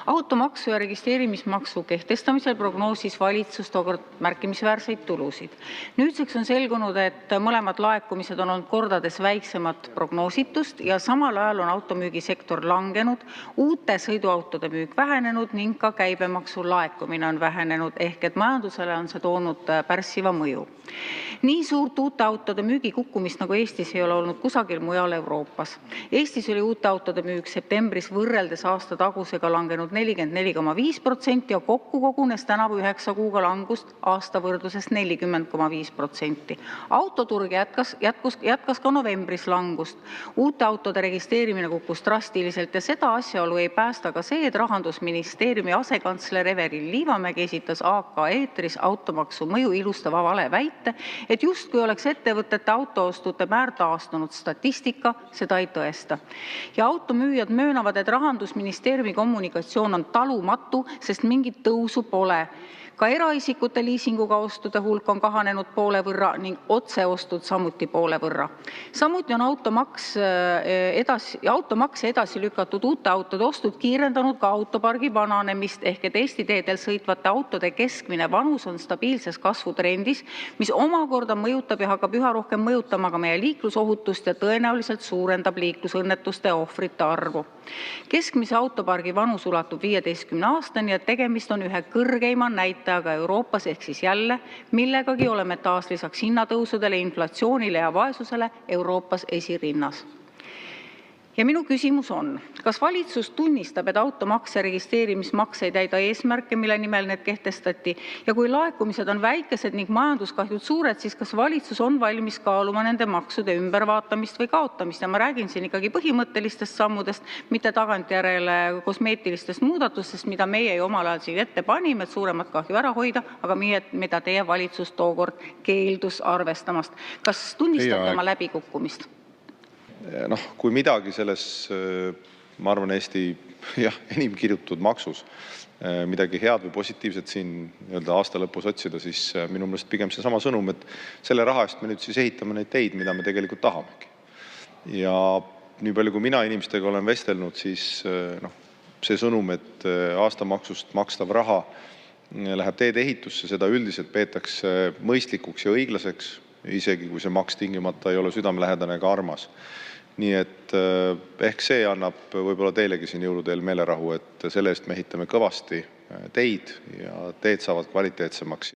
Automaksu ja registreerimismaksu kehtestamisel prognoosis valitsus tookord märkimisväärseid tulusid. Nüüdseks on selgunud, et mõlemad laekumised on olnud kordades väiksemad prognoositust ja samal ajal on automüügisektor langenud, uute sõiduautode müük vähenenud ning ka käibemaksu laekumine on vähenenud, ehk et majandusele on see toonud pärssiva mõju. Nii suurt uute autode müügi kukkumist nagu Eestis ei ole olnud kusagil mujal Euroopas. Eestis oli uute autode müük septembris võrreldes aasta tagusega langenud 44,5% ja kokku kogunes tänavu 9 kuuga langust aasta võrdluses 40,5%. Autoturg jätkas ka novembris langust. Uute autode registreerimine kukkus drastiliselt ja seda asjaolu ei päästa ka see, et Rahandusministeeriumi asekantsler Evelin Liivamägi esitas AK eetris automaksu mõju ilustava vale väite, et justkui oleks ettevõtete autoostute määr taastunud. Statistika seda ei tõesta. Ja automüüjad möönavad, et Rahandusministeeriumi kommunikatsioon on talumatu, sest mingit tõusu pole. Ka eraisikute liisinguga ostude hulk on kahanenud poole võrra ning otseostud samuti poole võrra. Samuti on automaks edasi lükatud uute autode ostud kiirendanud ka autopargi vananemist, ehk et Eesti teedel sõitvate autode keskmine vanus on stabiilses kasvutrendis, mis omakorda mõjutab ja hakkab üha rohkem mõjutama ka meie liiklusohutust ja tõenäoliselt suurendab liiklusõnnetuste ohvrite arvu. Keskmise autopargi vanus ulatub 15 aastani ja tegemist on ühe kõrgeima näitajaga Euroopas, ehk siis jälle millegagi oleme taas lisaks hinnatõusudele, inflatsioonile ja vaesusele Euroopas esirinnas. Ja minu küsimus on, kas valitsus tunnistab, et automaks ja registreerimismaks ei täida eesmärke, mille nimel need kehtestati, ja kui laekumised on väikesed ning majanduskahjud suured, siis kas valitsus on valmis kaaluma nende maksude ümbervaatamist või kaotamist? Ja ma räägin siin ikkagi põhimõttelistest sammudest, mitte tagantjärele kosmeetilistest muudatustest, mida meie ju omal ajal siin ette panime, et suuremat kahju ära hoida, aga mida teie valitsus tookord keeldus arvestamast. Kas tunnistate oma läbikukkumist? Kui midagi selles, ma arvan, Eesti enim kirjutatud maksus, midagi head või positiivset siin aasta lõpus otsida, siis minu meelest pigem seesama sõnum, et selle raha eest me nüüd siis ehitame neid teid, mida me tegelikult tahamegi. Ja nii palju, kui mina inimestega olen vestelnud, siis see sõnum, et aastamaksust makstav raha läheb teede ehitusse, seda üldiselt peetakse mõistlikuks ja õiglaseks, isegi kui see maks tingimata ei ole südamelähedane ega armas. Nii et ehk see annab võib-olla teilegi siin jõuludeel meelerahu, et selle eest me ehitame kõvasti teid ja teed saavad kvaliteetsemaks.